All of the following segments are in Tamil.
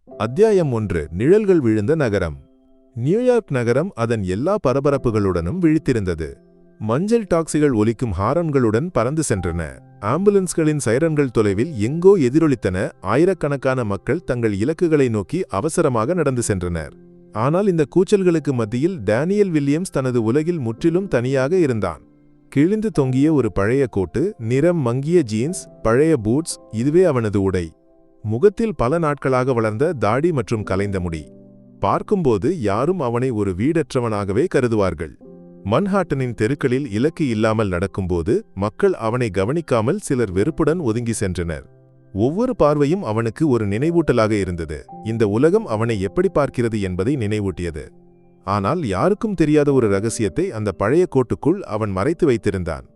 அத்தியாயம் 1. நிழல்கள் விழுந்த நகரம். நியூயார்க் நகரம் அதன் எல்லா பரபரப்புகளுடனும் விழித்திருந்தது. மஞ்சள் டாக்ஸிகள் ஒலிக்கும் ஹாரன்களுடன் பறந்து சென்றன. ஆம்புலன்ஸ்களின் சைரன்கள் தொலைவில் எங்கோ எதிரொலித்தன. ஆயிரக்கணக்கான மக்கள் தங்கள் இலக்குகளை நோக்கி அவசரமாக நடந்து சென்றனர். ஆனால் இந்த கூச்சல்களுக்கு மத்தியில் டேனியல் வில்லியம்ஸ் தனது உலகில் முற்றிலும் தனியாக இருந்தான். கிழிந்து தொங்கிய ஒரு பழைய கோட்டு, நிறம் மங்கிய ஜீன்ஸ், பழைய பூட்ஸ், இதுவே அவனது உடை. முகத்தில் பல நாட்களாக வளர்ந்த தாடி மற்றும் கலைந்த முடி. பார்க்கும்போது யாரும் அவனை ஒரு வீடற்றவனாகவே கருதுவார்கள். மன்ஹாட்டனின் தெருக்களில் இலக்கு இல்லாமல் நடக்கும்போது மக்கள் அவனை கவனிக்காமல் சிலர் வெறுப்புடன் ஒதுங்கி சென்றனர். ஒவ்வொரு பார்வையும் அவனுக்கு ஒரு நினைவூட்டலாக இருந்தது. இந்த உலகம் அவனை எப்படி பார்க்கிறது என்பதை நினைவூட்டியது. ஆனால் யாருக்கும் தெரியாத ஒரு ரகசியத்தை அந்த பழைய கோட்டுக்குள் அவன் மறைத்து வைத்திருந்தான்.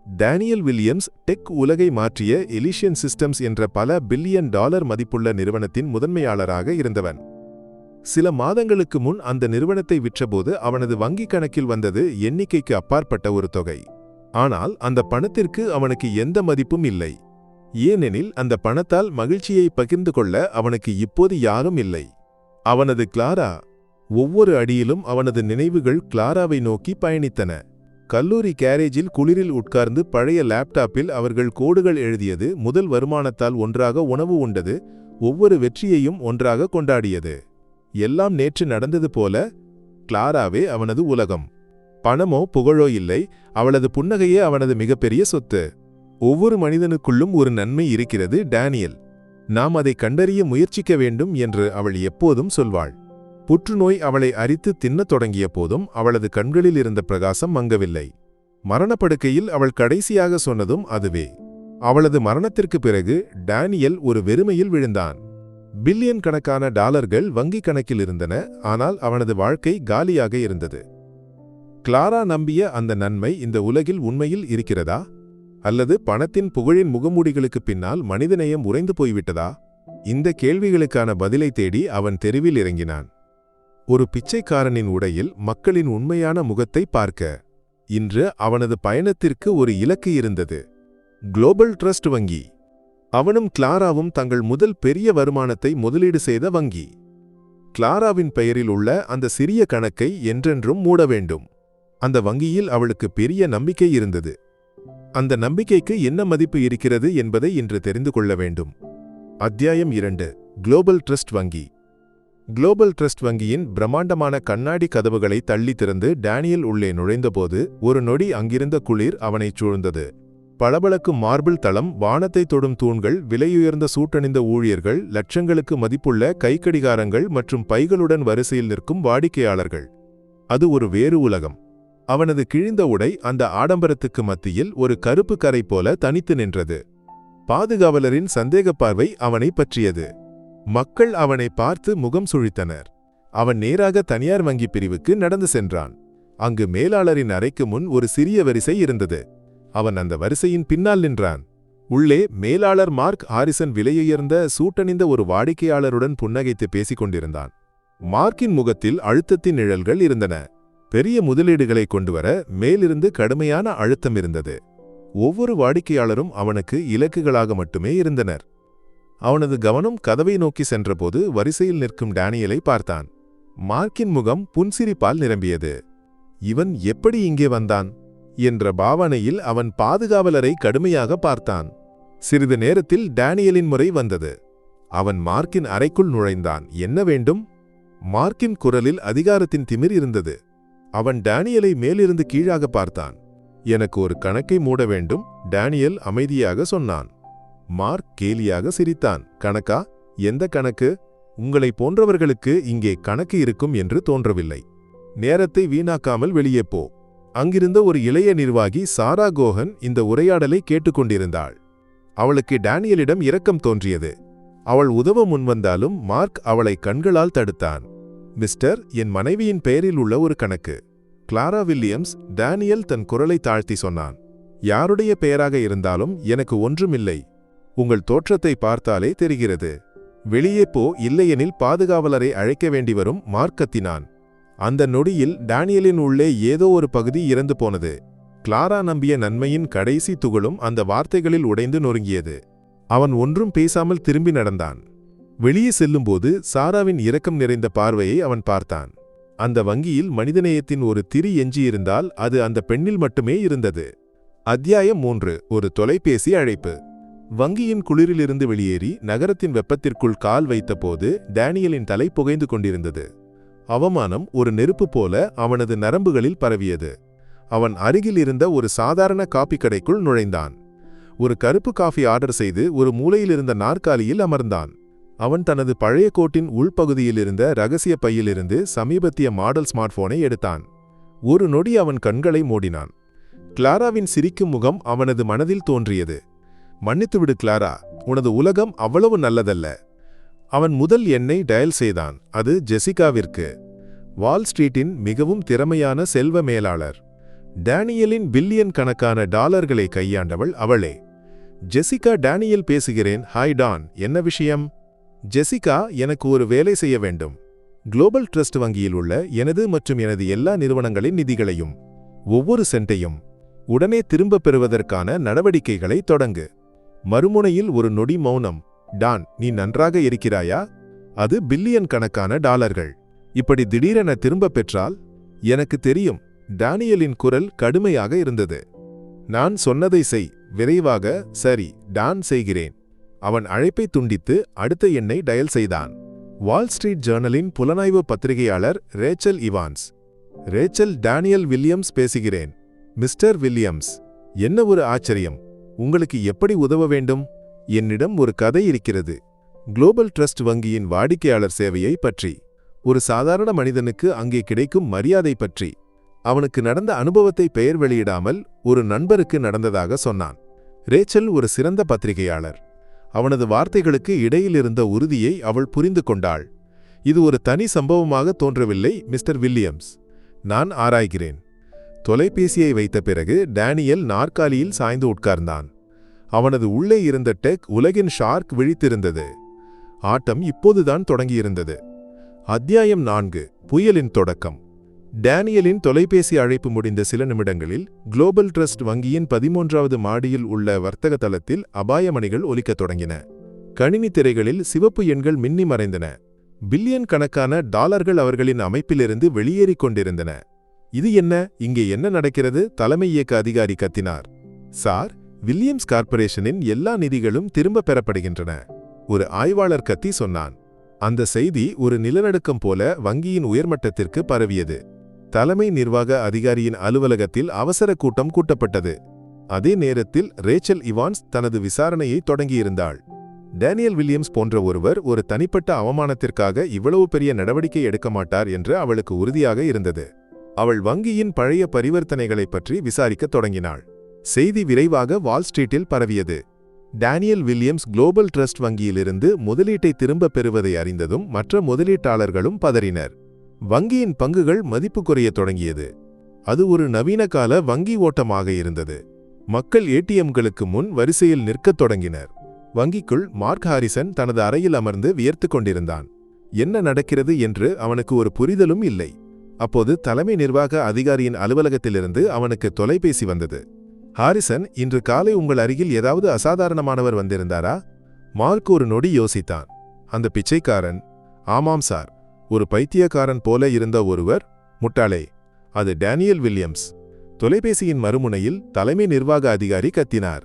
டேனியல் வில்லியம்ஸ் டெக் உலகை மாற்றிய எலிஷியன் சிஸ்டம்ஸ் என்ற பல பில்லியன் டாலர் மதிப்புள்ள நிறுவனத்தின் முதன்மையாளராக இருந்தவன். சில மாதங்களுக்கு முன் அந்த நிறுவனத்தை விற்றபோது அவனது வங்கிக் கணக்கில் வந்தது எண்ணிக்கைக்கு அப்பாற்பட்ட ஒரு தொகை. ஆனால் அந்த பணத்திற்கு அவனுக்கு எந்த மதிப்பும் இல்லை. ஏனெனில் அந்த பணத்தால் மகிழ்ச்சியை பகிர்ந்து கொள்ள அவனுக்கு இப்போது யாரும் இல்லை. அவனது கிளாரா. ஒவ்வொரு அடியிலும் அவனது நினைவுகள் கிளாராவை நோக்கி பயணித்தன. கல்லூரி கேரேஜில் குளிரில் உட்கார்ந்து பழைய லேப்டாப்பில் அவர்கள் கோடுகள் எழுதியது, முதல் வருமானத்தால் ஒன்றாக உணவு உண்டது, ஒவ்வொரு வெற்றியையும் ஒன்றாக கொண்டாடியது. எல்லாம் நேற்று நடந்தது போல. கிளாராவே அவனது உலகம். பணமோ புகழோ இல்லை, அவளது புன்னகையே அவனது மிகப்பெரிய சொத்து. ஒவ்வொரு மனிதனுக்குள்ளும் ஒரு நன்மை இருக்கிறது டேனியல். நாம் அதை கண்டறிய முயற்சிக்க வேண்டும் என்று அவள் எப்போதும் சொல்வாள். புற்றுநோய் அவளை அரித்து தின்னத் தொடங்கிய போதும் அவளது கண்களில் இருந்த பிரகாசம் மங்கவில்லை. மரணப்படுக்கையில் அவள் கடைசியாக சொன்னதும் அதுவே. அவளது மரணத்திற்கு பிறகு டேனியல் ஒரு வெறுமையில் விழுந்தான். பில்லியன் கணக்கான டாலர்கள் வங்கிக் கணக்கில் இருந்தன, ஆனால் அவனது வாழ்க்கை காலியாக இருந்தது. கிளாரா நம்பிய அந்த நன்மை இந்த உலகில் உண்மையில் இருக்கிறதா? அல்லது பணத்தின் புகழின் முகமூடிகளுக்கு பின்னால் மனிதநேயம் உறைந்து போய்விட்டதா? இந்த கேள்விகளுக்கான பதிலை தேடி அவன் தெருவில் இறங்கினான். ஒரு பிச்சைக்காரனின் உடையில் மக்களின் உண்மையான முகத்தை பார்க்க. இன்று அவனது பயணத்திற்கு ஒரு இலக்கு இருந்தது. குளோபல் ட்ரஸ்ட் வங்கி. அவனும் கிளாராவும் தங்கள் முதல் பெரிய வருமானத்தை முதலீடு செய்த வங்கி. கிளாராவின் பெயரில் உள்ள அந்த சிறிய கணக்கை என்றென்றும் மூட வேண்டும். அந்த வங்கியில் அவளுக்கு பெரிய நம்பிக்கை இருந்தது. அந்த நம்பிக்கைக்கு என்ன மதிப்பு இருக்கிறது என்பதை இன்று தெரிந்து கொள்ள வேண்டும். அத்தியாயம் 2. குளோபல் ட்ரஸ்ட் வங்கி. குளோபல் ட்ரஸ்ட் வங்கியின் பிரம்மாண்டமான கண்ணாடி கதவுகளை தள்ளி திறந்து டேனியல் உள்ளே நுழைந்தபோது ஒரு நொடி அங்கிருந்த குளிர் அவனைச் சூழ்ந்தது. பளபளக்கும் மார்பிள் தளம், வானத்தை தொடும் தூண்கள், விலையுயர்ந்த சூட்டணிந்த ஊழியர்கள், லட்சங்களுக்கு மதிப்புள்ள கைக்கடிகாரங்கள் மற்றும் பைகளுடன் வரிசையில் நிற்கும் வாடிக்கையாளர்கள். அது ஒரு வேறு உலகம். அவனது கிழிந்த உடை அந்த ஆடம்பரத்துக்கு மத்தியில் ஒரு கருப்பு கரை போல தனித்து நின்றது. பாதுகாவலரின் சந்தேகப் பார்வை அவனை பற்றியது. மக்கள் அவனை பார்த்து முகம் சுழித்தனர். அவன் நேராக தனியார் வங்கி பிரிவுக்கு நடந்து சென்றான். அங்கு மேலாளரின் அறைக்கு முன் ஒரு சிறிய வரிசை இருந்தது. அவன் அந்த வரிசையின் பின்னால் நின்றான். உள்ளே மேலாளர் மார்க் ஹாரிசன் விலையுயர்ந்த சூட்டணிந்த ஒரு வாடிக்கையாளருடன் புன்னகைத்து பேசிக் கொண்டிருந்தான். மார்க்கின் முகத்தில் அழுத்தத்தின் நிழல்கள் இருந்தன. பெரிய முதலீடுகளை கொண்டுவர மேலிருந்து கடுமையான அழுத்தம் இருந்தது. ஒவ்வொரு வாடிக்கையாளரும் அவனுக்கு இலக்குகளாக மட்டுமே இருந்தனர். அவனது கவனம் கதவை நோக்கி சென்றபோது வரிசையில் நிற்கும் டேனியலை பார்த்தான். மார்க்கின் முகம் புன்சிரிப்பால் நிரம்பியது. இவன் எப்படி இங்கே வந்தான் என்ற பாவனையில் அவன் பாதுகாவலரை கடுமையாக பார்த்தான். சிறிது நேரத்தில் டேனியலின் முறை வந்தது. அவன் மார்க்கின் அறைக்குள் நுழைந்தான். என்ன வேண்டும்? மார்க்கின் குரலில் அதிகாரத்தின் திமிர் இருந்தது. அவன் டேனியலை மேலிருந்து கீழாக பார்த்தான். எனக்கு ஒரு கணக்கை மூட வேண்டும், டேனியல் அமைதியாக சொன்னான். மார்க் கேலியாக சிரித்தான். கணக்கா? எந்த கணக்கு? உங்களை போன்றவர்களுக்கு இங்கே கணக்கு இருக்கும் என்று தோன்றவில்லை. நேரத்தை வீணாக்காமல் வெளியே போ. அங்கிருந்த ஒரு இளைய நிர்வாகி சாரா கோஹன் இந்த உரையாடலை கேட்டுக்கொண்டிருந்தாள். அவளுக்கு டேனியலிடம் இரக்கம் தோன்றியது. அவள் உதவ முன்வந்தாலும் மார்க் அவளை கண்களால் தடுத்தான். மிஸ்டர், என் மனைவியின் பெயரில் உள்ள ஒரு கணக்கு. Clara Williams. டேனியல் தன் குரலை தாழ்த்தி சொன்னான். யாருடைய பெயராக இருந்தாலும் எனக்கு ஒன்றுமில்லை. உங்கள் தோற்றத்தை பார்த்தாலே தெரிகிறது. வெளியே போ, இல்லையெனில் பாதுகாவலரை அழைக்க வேண்டி வரும். மார்க் கத்தினான். அந்த நொடியில் டேனியலின் உள்ளே ஏதோ ஒரு பகுதி இறந்து போனது. கிளாரா நம்பிய நன்மையின் கடைசி துகளும் அந்த வார்த்தைகளில் உடைந்து நொறுங்கியது. அவன் ஒன்றும் பேசாமல் திரும்பி நடந்தான். வெளியே செல்லும்போது சாராவின் இரக்கம் நிறைந்த பார்வையை அவன் பார்த்தான். அந்த வங்கியில் மனிதநேயத்தின் ஒரு திரி எஞ்சியிருந்தால் அது அந்த பெண்ணில் மட்டுமே இருந்தது. அத்தியாயம் 3. ஒரு தொலைபேசி அழைப்பு. வங்கியின் குளிரிலிருந்து வெளியேறி நகரத்தின் வெப்பத்திற்குள் கால் வைத்தபோது டேனியலின் தலை புகைந்து கொண்டிருந்தது. அவமானம் ஒரு நெருப்பு போல அவனது நரம்புகளில் பரவியது. அவன் அருகில் இருந்த ஒரு சாதாரண காபி கடைக்குள் நுழைந்தான். ஒரு கருப்பு காஃபி ஆர்டர் செய்து ஒரு மூலையிலிருந்த நாற்காலியில் அமர்ந்தான். அவன் தனது பழைய கோட்டின் உள்பகுதியில் இருந்த ரகசிய பையிலிருந்து சமீபத்திய மாடல் ஸ்மார்ட் போனை எடுத்தான். ஒரு நொடி அவன் கண்களை மூடினான். கிளாராவின் சிரிக்கும் முகம் அவனது மனதில் தோன்றியது. மன்னித்துவிடு கிளாரா, உனது உலகம் அவ்வளவு நல்லதல்ல. அவன் முதல் எண்ணை டயல் செய்தான். அது ஜெசிகாவிற்கு. வால் ஸ்ட்ரீட்டின் மிகவும் திறமையான செல்வ மேலாளர். டேனியலின் பில்லியன் கணக்கான டாலர்களை கையாண்டவள் அவளே. ஜெசிகா. டேனியல் பேசுகிறேன். ஹாய் டான், என்ன விஷயம்? ஜெசிகா, எனக்கு ஒரு வேலை செய்ய வேண்டும். குளோபல் ட்ரஸ்ட் வங்கியில் உள்ள எனது மற்றும் எனது எல்லா நிறுவனங்களின் நிதிகளையும் ஒவ்வொரு சென்ட்டையும் உடனே திரும்பப் பெறுவதற்கான நடவடிக்கைகளை தொடங்கு. மறுமுனையில் ஒரு நொடி மௌனம். டான், நீ நன்றாக இருக்கிறாயா? அது பில்லியன் கணக்கான டாலர்கள். இப்படி திடீரென திரும்பப் பெற்றால்? எனக்கு தெரியும். டேனியலின் குரல் கடுமையாக இருந்தது. நான் சொன்னதை செய், விரைவாக. சரி டான், செய்கிறேன். அவன் அழைப்பை துண்டித்து அடுத்த எண்ணை டயல் செய்தான். வால் ஸ்ட்ரீட் ஜேர்னலின் புலனாய்வு பத்திரிகையாளர் Rachel Evans. Rachel, Daniel Williams பேசுகிறேன். மிஸ்டர் வில்லியம்ஸ், என்ன ஒரு ஆச்சரியம். உங்களுக்கு எப்படி உதவ வேண்டும்? என்னிடம் ஒரு கதை இருக்கிறது. குளோபல் ட்ரஸ்ட் வங்கியின் வாடிக்கையாளர் சேவையை பற்றி. ஒரு சாதாரண மனிதனுக்கு அங்கே கிடைக்கும் மரியாதை பற்றி. அவனுக்கு நடந்த அனுபவத்தை பெயர் வெளியிடாமல் ஒரு நண்பருக்கு நடந்ததாக சொன்னான். ரேச்சல் ஒரு சிறந்த பத்திரிகையாளர். அவனது வார்த்தைகளுக்கு இடையிலிருந்த உறுதியை அவள் புரிந்து கொண்டாள். இது ஒரு தனி சம்பவமாக தோன்றவில்லை மிஸ்டர் வில்லியம்ஸ். நான் ஆராய்கிறேன். தொலைபேசியை வைத்த பிறகு டேனியல் நாற்காலியில் சாய்ந்து உட்கார்ந்தான். அவனது உள்ளே இருந்த டெக் உலகின் ஷார்க் விழித்திருந்தது. ஆட்டம் இப்போதுதான் தொடங்கியிருந்தது. அத்தியாயம் 4. புயலின் தொடக்கம். டேனியலின் தொலைபேசி அழைப்பு முடிந்த சில நிமிடங்களில் குளோபல் ட்ரஸ்ட் வங்கியின் 13வது மாடியில் உள்ள வர்த்தக தளத்தில் அபாயமணிகள் ஒலிக்கத் தொடங்கின. கணினி திரைகளில் சிவப்பு எண்கள் மின்னி மறைந்தன. பில்லியன் கணக்கான டாலர்கள் அவர்களின் அமைப்பிலிருந்து வெளியேறிக் கொண்டிருந்தன. இது என்ன? இங்கே என்ன நடக்கிறது? தலைமை இயக்க அதிகாரி கத்தினார். சார், வில்லியம்ஸ் கார்ப்பரேஷனின் எல்லா நிதிகளும் திரும்பப் பெறப்படுகின்றன. ஒரு ஆய்வாளர் கத்தி சொன்னான். அந்த செய்தி ஒரு நிலநடுக்கம் போல வங்கியின் உயர்மட்டத்திற்கு பரவியது. தலைமை நிர்வாக அதிகாரியின் அலுவலகத்தில் அவசர கூட்டம் கூட்டப்பட்டது. அதே நேரத்தில் ரேச்சல் இவான்ஸ் தனது விசாரணையை தொடங்கியிருந்தாள். டேனியல் வில்லியம்ஸ் போன்ற ஒருவர் ஒரு தனிப்பட்ட அவமானத்திற்காக இவ்வளவு பெரிய நடவடிக்கை எடுக்க மாட்டார் என்று அவளுக்கு உறுதியாக இருந்தது. அவள் வங்கியின் பழைய பரிவர்த்தனைகளைப் பற்றி விசாரிக்கத் தொடங்கினாள். செய்தி விரைவாக வால் ஸ்ட்ரீட்டில் பரவியது. டேனியல் வில்லியம்ஸ் குளோபல் ட்ரஸ்ட் வங்கியிலிருந்து முதலீட்டை திரும்பப் பெறுவதை அறிந்ததும் மற்ற முதலீட்டாளர்களும் பதறினர். வங்கியின் பங்குகள் மதிப்பு குறையத் தொடங்கியது. அது ஒரு நவீனகால வங்கி ஓட்டமாக இருந்தது. மக்கள் ஏடிஎம்களுக்கு முன் வரிசையில் நிற்கத் தொடங்கினர். வங்கிக்குள் மார்க் ஹாரிசன் தனது அறையில் அமர்ந்து வியர்த்துக் கொண்டிருந்தான். என்ன நடக்கிறது என்று அவனுக்கு ஒரு புரிதலும் இல்லை. அப்போது தலைமை நிர்வாக அதிகாரியின் அலுவலகத்திலிருந்து அவனுக்கு தொலைபேசி வந்தது. ஹாரிசன், இன்று காலை உங்கள் அருகில் ஏதாவது அசாதாரணமானவர் வந்திருந்தாரா? மார்க் ஒரு நொடி யோசித்தான். அந்த பிச்சைக்காரன்? ஆமாம் சார், ஒரு பைத்தியக்காரன் போல இருந்த ஒருவர். முட்டாளே, அது டேனியல் வில்லியம்ஸ். தொலைபேசியின் மறுமுனையில் தலைமை நிர்வாக அதிகாரி கத்தினார்.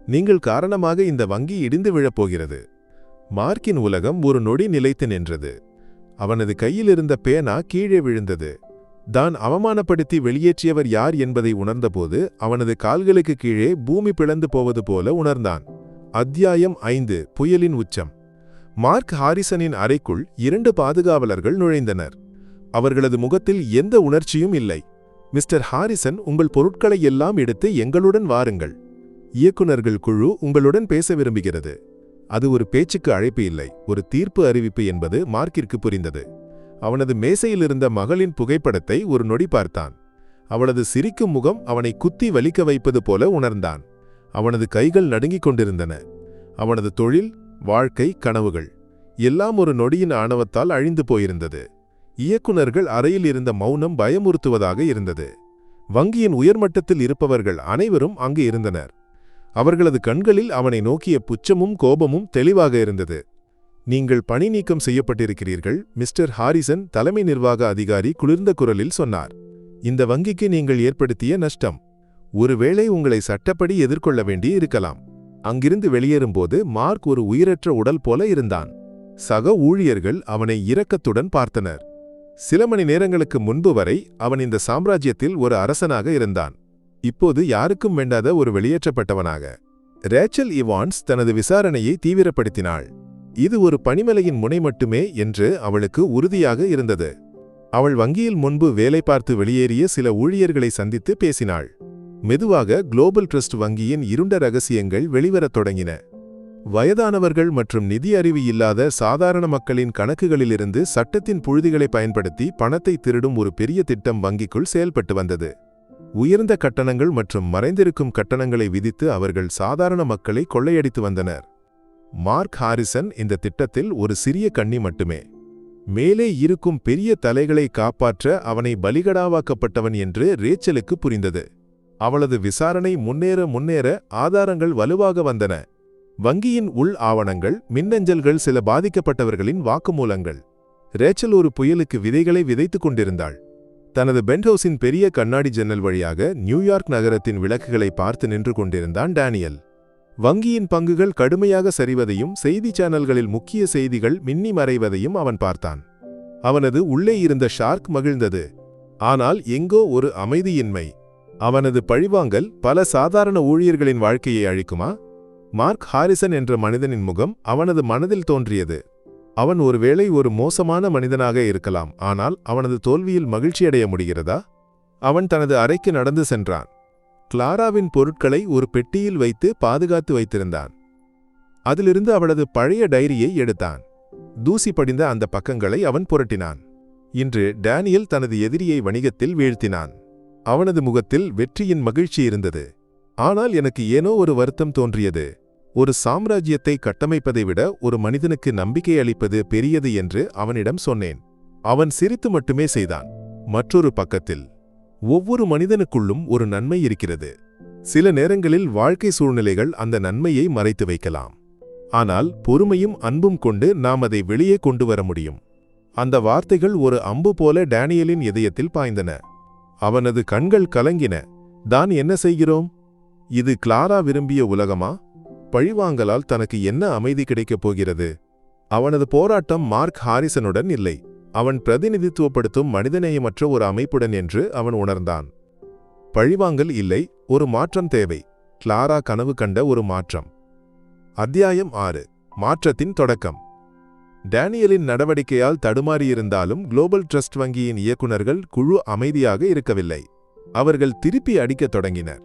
நீங்கள் காரணமாக இந்த வங்கி இடிந்து விழப்போகிறது. மார்க்கின் உலகம் ஒரு நொடி நிலைத்து நின்றது. அவனது கையில் இருந்த பேனா கீழே விழுந்தது. தான் அவமானப்படுத்தி வெளியேற்றியவர் யார் என்பதை உணர்ந்தபோது அவனது கால்களுக்கு கீழே பூமி பிளந்து போவது போல உணர்ந்தான். அத்தியாயம் 5. புயலின் உச்சம். மார்க் ஹாரிசனின் அறைக்குள் 2 பாதுகாவலர்கள் நுழைந்தனர். அவர்களது முகத்தில் எந்த உணர்ச்சியும் இல்லை. மிஸ்டர் ஹாரிசன், உங்கள் பொருட்களை எல்லாம் எடுத்து எங்களுடன் வாருங்கள். இயக்குநர்கள் குழு உங்களுடன் பேச விரும்புகிறது. அது ஒரு பேச்சுக்கு அழைப்பு இல்லை, ஒரு தீர்ப்பு அறிவிப்பு என்பது மார்க்கிற்கு புரிந்தது. அவனது மேசையில் இருந்த மகளின் புகைப்படத்தை ஒரு நொடி பார்த்தான். அவளது சிரிக்கும் முகம் அவனை குத்தி வலிக்க வைப்பது போல உணர்ந்தான். அவனது கைகள் நடுங்கிக் கொண்டிருந்தன. அவனது தொழில், வாழ்க்கை, கனவுகள் எல்லாம் ஒரு நொடியின் ஆணவத்தால் அழிந்து போயிருந்தது. இயக்குநர்கள் அறையில் இருந்த மௌனம் பயமுறுத்துவதாக இருந்தது. வங்கியின் உயர்மட்டத்தில் இருப்பவர்கள் அனைவரும் அங்கு இருந்தனர். அவர்களது கண்களில் அவனை நோக்கிய புச்சமும் கோபமும் தெளிவாக இருந்தது. நீங்கள் பணி நீக்கம் செய்யப்பட்டிருக்கிறீர்கள், மிஸ்டர் ஹாரிசன் தலைமை நிர்வாக அதிகாரி குளிர்ந்த குரலில் சொன்னார். இந்த வங்கிக்கு நீங்கள் ஏற்படுத்திய நஷ்டம். ஒருவேளை உங்களை சட்டப்படி எதிர்கொள்ள வேண்டி இருக்கலாம். அங்கிருந்து வெளியேறும்போது மார்க் ஒரு உயிரற்ற உடல் போல இருந்தான். சக ஊழியர்கள் அவனை இரக்கத்துடன் பார்த்தனர். சில மணி நேரங்களுக்கு முன்பு வரை அவன் இந்த சாம்ராஜ்யத்தில் ஒரு அரசனாக இருந்தான். இப்போது யாருக்கும் வேண்டாத ஒரு வெளியேற்றப்பட்டவனாக. ரேச்சல் இவான்ஸ் தனது விசாரணையை தீவிரப்படுத்தினாள். இது ஒரு பனிமலையின் முனை மட்டுமே என்று அவளுக்கு உறுதியாக இருந்தது. அவள் வங்கியில் முன்பு வேலை பார்த்து வெளியேறிய சில ஊழியர்களை சந்தித்து பேசினாள். மெதுவாக குளோபல் ட்ரஸ்ட் வங்கியின் இருண்ட ரகசியங்கள் வெளிவரத் தொடங்கின. வயதானவர்கள் மற்றும் நிதி அறிவு இல்லாத சாதாரண மக்களின் கணக்குகளிலிருந்து சட்டத்தின் புழுதிகளை பயன்படுத்தி பணத்தை திருடும் ஒரு பெரிய திட்டம் வங்கிக்குள் செயல்பட்டு வந்தது. உயர்ந்த கட்டணங்கள் மற்றும் மறைந்திருக்கும் கட்டணங்களை விதித்து அவர்கள் சாதாரண மக்களை கொள்ளையடித்து வந்தனர். மார்க் ஹாரிசன் இந்த திட்டத்தில் ஒரு சிறிய கண்ணி மட்டுமே. மேலே இருக்கும் பெரிய தலைகளை காப்பாற்ற அவனை பலிகடாவாக்கப்பட்டவன் என்று ரேச்சலுக்கு புரிந்தது. அவளது விசாரணை முன்னேற ஆதாரங்கள் வலுவாக வந்தன. வங்கியின் உள் ஆவணங்கள், மின்னஞ்சல்கள், சில பாதிக்கப்பட்டவர்களின் வாக்குமூலங்கள். ரேச்சல் ஒரு புயலுக்கு விதைகளை விதைத்துக் கொண்டிருந்தாள். தனது பென்ட்ஹவுஸின் பெரிய கண்ணாடி ஜன்னல் வழியாக நியூயார்க் நகரத்தின் விளக்குகளை பார்த்து நின்று கொண்டிருந்தான் டேனியல். வங்கியின் பங்குகள் கடுமையாக சரிவதையும் செய்தி சேனல்களில் முக்கிய செய்திகள் மின்னி மறைவதையும் அவன் பார்த்தான். அவனது உள்ளே இருந்த ஷார்க் மகிழ்ந்தது. ஆனால் எங்கோ ஒரு அமைதியின்மை. அவனது பழிவாங்கல் பல சாதாரண ஊழியர்களின் வாழ்க்கையை அழிக்குமா? மார்க் ஹாரிசன் என்ற மனிதனின் முகம் அவனது மனதில் தோன்றியது. அவன் ஒருவேளை ஒரு மோசமான மனிதனாக இருக்கலாம், ஆனால் அவனது தோல்வியில் மகிழ்ச்சியடைய முடிகிறதா? அவன் தனது அறைக்கு நடந்து சென்றான். கிளாராவின் பொருட்களை ஒரு பெட்டியில் வைத்து பாதுகாத்து வைத்திருந்தான். அதிலிருந்து அவளது பழைய டைரியை எடுத்தான். தூசி படிந்த அந்த பக்கங்களை அவன் புரட்டினான். இன்று டேனியல் தனது எதிரியை வணிகத்தில் வீழ்த்தினான். அவனது முகத்தில் வெற்றியின் மகிழ்ச்சி இருந்தது. ஆனால் எனக்கு ஏனோ ஒரு வருத்தம் தோன்றியது. ஒரு சாம்ராஜ்யத்தை கட்டமைப்பதை விட ஒரு மனிதனுக்கு நம்பிக்கை அளிப்பது பெரியது என்று அவனிடம் சொன்னேன். அவன் சிரித்து மட்டுமே செய்தான். மற்றொரு பக்கத்தில், ஒவ்வொரு மனிதனுக்குள்ளும் ஒரு நன்மை இருக்கிறது. சில நேரங்களில் வாழ்க்கை சூழ்நிலைகள் அந்த நன்மையை மறைத்து வைக்கலாம். ஆனால் பொறுமையும் அன்பும் கொண்டு நாம் அதை வெளியே கொண்டு வர முடியும். அந்த வார்த்தைகள் ஒரு அம்பு போல டேனியலின் இதயத்தில் பாய்ந்தன. அவனது கண்கள் கலங்கின. தான் என்ன செய்கிறோம்? இது கிளாரா விரும்பிய உலகமா? பழிவாங்கலால் தனக்கு என்ன அமைதி கிடைக்கப் போகிறது? அவனது போராட்டம் மார்க் ஹாரிசனுடன் இல்லை, அவன் பிரதிநிதித்துவப்படுத்தும் மனிதநேயமற்ற ஒரு அமைப்புடன் என்று அவன் உணர்ந்தான். பழிவாங்கல் இல்லை, ஒரு மாற்றம் தேவை. கிளாரா கனவு கண்ட ஒரு மாற்றம். அத்தியாயம் 6. மாற்றத்தின் தொடக்கம். டேனியலின் நடவடிக்கையால் தடுமாறியிருந்தாலும் குளோபல் ட்ரஸ்ட் வங்கியின் இயக்குநர்கள் குழு அமைதியாக இருக்கவில்லை. அவர்கள் திருப்பி அடிக்கத் தொடங்கினர்.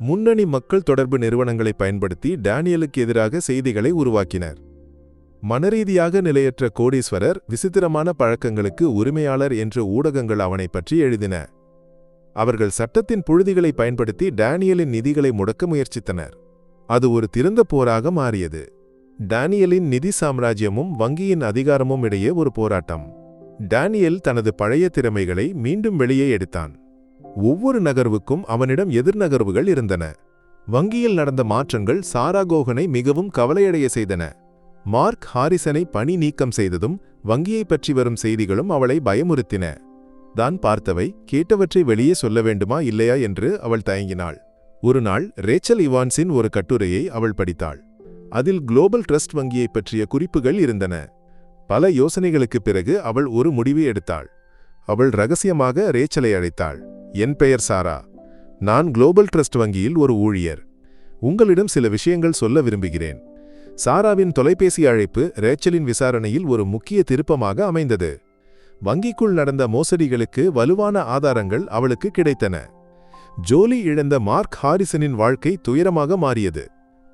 முன்னணி மக்கள் தொடர்பு நிறுவனங்களை பயன்படுத்தி டேனியலுக்கு எதிராக செய்திகளை உருவாக்கினர். மனரீதியாக நிலையற்ற கோடீஸ்வரர், விசித்திரமான பழக்கங்களுக்கு உரிமையாளர் என்று ஊடகங்கள் அவனை பற்றி எழுதின. அவர்கள் சட்டத்தின் புழுதிகளை பயன்படுத்தி டேனியலின் நிதிகளை முடக்க முயற்சித்தனர். அது ஒரு திறந்த போராக மாறியது. டேனியலின் நிதி சாம்ராஜ்யமும் வங்கியின் அதிகாரமும் இடையே ஒரு போராட்டம். டேனியல் தனது பழைய திறமைகளை மீண்டும் வெளியே எடுத்தான். ஒவ்வொரு நகர்வுக்கும் அவனிடம் எதிர்நகர்வுகள் இருந்தன. வங்கியில் நடந்த மாற்றங்கள் சாராகோகனை மிகவும் கவலையடைய செய்தன. மார்க் ஹாரிசனை பணி நீக்கம் செய்ததும் வங்கியைப் பற்றி வரும் செய்திகளும் அவளை பயமுறுத்தின. தான் பார்த்தவை, கேட்டவற்றை வெளியே சொல்ல வேண்டுமா இல்லையா என்று அவள் தயங்கினாள். ஒரு நாள் ரேச்சல் இவான்ஸின் ஒரு கட்டுரையை அவள் படித்தாள். அதில் குளோபல் ட்ரஸ்ட் வங்கியைப் பற்றிய குறிப்புகள் இருந்தன. பல யோசனைகளுக்குப் பிறகு அவள் ஒரு முடிவு எடுத்தாள். அவள் ரகசியமாக ரேச்சலை அழைத்தாள். என் பெயர் சாரா. நான் குளோபல் ட்ரஸ்ட் வங்கியில் ஒரு ஊழியர். உங்களிடம் சில விஷயங்கள் சொல்ல விரும்புகிறேன். சாராவின் தொலைபேசி அழைப்பு ரேச்சலின் விசாரணையில் ஒரு முக்கிய திருப்பமாக அமைந்தது. வங்கிக்குள் நடந்த மோசடிகளுக்கு வலுவான ஆதாரங்கள் அவளுக்கு கிடைத்தன. ஜோலி இழந்த மார்க் ஹாரிசனின் வாழ்க்கை துயரமாக மாறியது.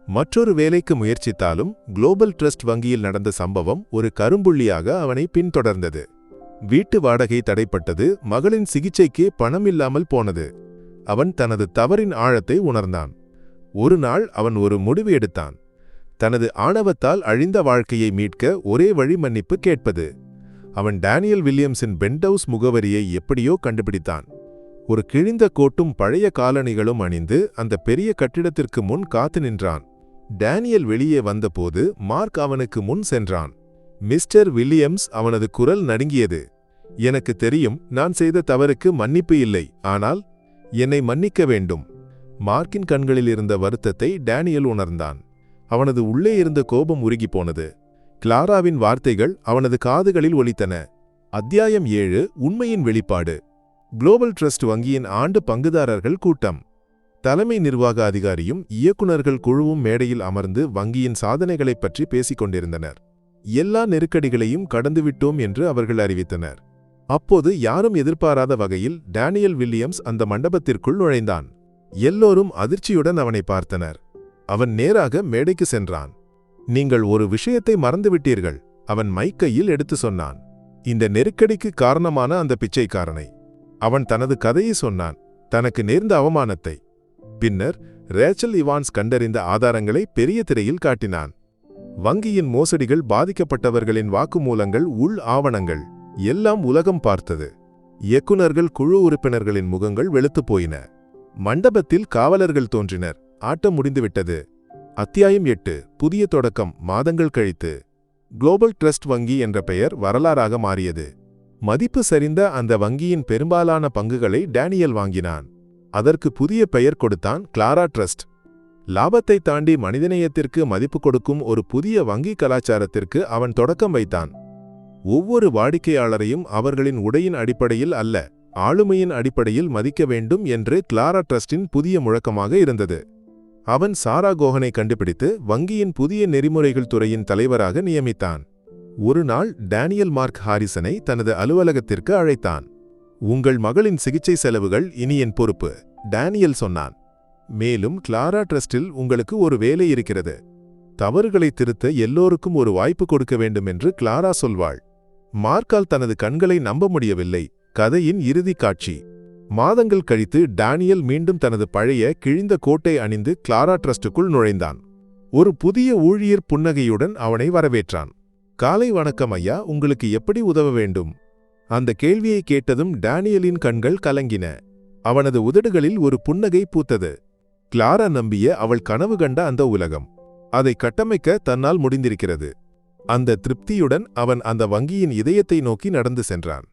மற்றொரு வேலைக்கு முயற்சித்தாலும் குளோபல் ட்ரஸ்ட் வங்கியில் நடந்த சம்பவம் ஒரு கரும்புள்ளியாக அவனை பின்தொடர்ந்தது. வீட்டு வாடகை தடைப்பட்டது, மகளின் சிகிச்சைக்கு பணம் இல்லாமல் போனது. அவன் தனது தவறின் ஆழத்தை உணர்ந்தான். ஒரு நாள் அவன் ஒரு முடிவு எடுத்தான். தனது ஆணவத்தால் அழிந்த வாழ்க்கையை மீட்க ஒரே வழி மன்னிப்பு கேட்பது. அவன் டேனியல் வில்லியம்ஸின் பென்ட்ஹவுஸ் முகவரியை எப்படியோ கண்டுபிடித்தான். ஒரு கிழிந்த கோட்டும் பழைய காலணிகளும் அணிந்து அந்த பெரிய கட்டிடத்திற்கு முன் காத்து நின்றான். டேனியல் வெளியே வந்தபோது மார்க் அவனுக்கு முன் சென்றான். மிஸ்டர் வில்லியம்ஸ், அவனது குரல் நடுங்கியது. எனக்கு தெரியும், நான் செய்த தவறுக்கு மன்னிப்பு இல்லை, ஆனால் என்னை மன்னிக்க வேண்டும். மார்க்கின் கண்களில் இருந்த வருத்தத்தை டேனியல் உணர்ந்தான். அவனது உள்ளே இருந்த கோபம் உருகிப் போனது. கிளாராவின் வார்த்தைகள் அவனது காதுகளில் ஒலித்தன. அத்தியாயம் 7. உண்மையின் வெளிப்பாடு. குளோபல் ட்ரஸ்ட் வங்கியின் ஆண்டு பங்குதாரர்கள் கூட்டம். தலைமை நிர்வாக அதிகாரியும் இயக்குநர்கள் குழுவும் மேடையில் அமர்ந்து வங்கியின் சாதனைகளைப் பற்றி பேசிக் கொண்டிருந்தனர். எல்லா நெருக்கடிகளையும் கடந்துவிட்டோம் என்று அவர்கள் அறிவித்தனர். அப்போது யாரும் எதிர்பாராத வகையில் டேனியல் வில்லியம்ஸ் அந்த மண்டபத்திற்குள் நுழைந்தான். எல்லோரும் அதிர்ச்சியுடன் அவனை பார்த்தனர். அவன் நேராக மேடைக்கு சென்றான். நீங்கள் ஒரு விஷயத்தை மறந்துவிட்டீர்கள், அவன் மைக்கையில் எடுத்து சொன்னான். இந்த நெருக்கடிக்கு காரணமான அந்த பிச்சைக்காரனை. அவன் தனது கதையை சொன்னான், தனக்கு நேர்ந்த அவமானத்தை. பின்னர் ரேச்சல் இவான்ஸ் கண்டறிந்த ஆதாரங்களை பெரிய திரையில் காட்டினான். வங்கியின் மோசடிகள், பாதிக்கப்பட்டவர்களின் வாக்குமூலங்கள், உள் ஆவணங்கள் எல்லாம் உலகம் பார்த்தது. இயக்குநர்கள் குழு உறுப்பினர்களின் முகங்கள் வெளுத்துப் போயின. மண்டபத்தில் காவலர்கள் தோன்றினர். ஆட்டம் முடிந்துவிட்டது. அத்தியாயம் 8. புதிய தொடக்கம். மாதங்கள் கழித்து குளோபல் ட்ரஸ்ட் வங்கி என்ற பெயர் வரலாறாக மாறியது. மதிப்பு சரிந்த அந்த வங்கியின் பெரும்பாலான பங்குகளை டேனியல் வாங்கினான். அதற்கு புதிய பெயர் கொடுத்தான், கிளாரா ட்ரஸ்ட். லாபத்தை தாண்டி மனிதநேயத்திற்கு மதிப்பு கொடுக்கும் ஒரு புதிய வங்கி கலாச்சாரத்திற்கு அவன் தொடக்கம் வைத்தான். ஒவ்வொரு வாடிக்கையாளரையும் அவர்களின் உடையின் அடிப்படையில் அல்ல, ஆளுமையின் அடிப்படையில் மதிக்க வேண்டும் என்று கிளாரா ட்ரஸ்டின் புதிய முழக்கமாக இருந்தது. அவன் சாரா கோஹனை கண்டுபிடித்து வங்கியின் புதிய நெறிமுறைகள் துறையின் தலைவராக நியமித்தான். ஒரு நாள் டேனியல் மார்க் ஹாரிசனை தனது அலுவலகத்திற்கு அழைத்தான். உங்கள் மகளின் சிகிச்சை செலவுகள் இனி என் பொறுப்பு, டேனியல் சொன்னான். மேலும் கிளாரா ட்ரஸ்டில் உங்களுக்கு ஒரு வேலை இருக்கிறது. தவறுகளை திருத்த எல்லோருக்கும் ஒரு வாய்ப்பு கொடுக்க வேண்டும் என்று கிளாரா சொல்வாள். மார்க்கால் தனது கண்களை நம்ப முடியவில்லை. கதையின் இறுதி காட்சி. மாதங்கள் கழித்து டேனியல் மீண்டும் தனது பழைய கிழிந்த கோட்டை அணிந்து கிளாரா ட்ரஸ்டுக்குள் நுழைந்தான். ஒரு புதிய ஊழியர் புன்னகையுடன் அவனை வரவேற்றான். காலை வணக்கம் ஐயா, உங்களுக்கு எப்படி உதவ வேண்டும்? அந்த கேள்வியை கேட்டதும் டேனியலின் கண்கள் கலங்கின. அவனது உதடுகளில் ஒரு புன்னகை பூத்தது. கிளாரா நம்பிய அவள் கனவு கண்ட அந்த உலகம், அதை கட்டமைக்க தன்னால் முடிந்திருக்கிறது. அந்த திருப்தியுடன் அவன் அந்த வங்கியின் இதயத்தை நோக்கி நடந்து சென்றான்.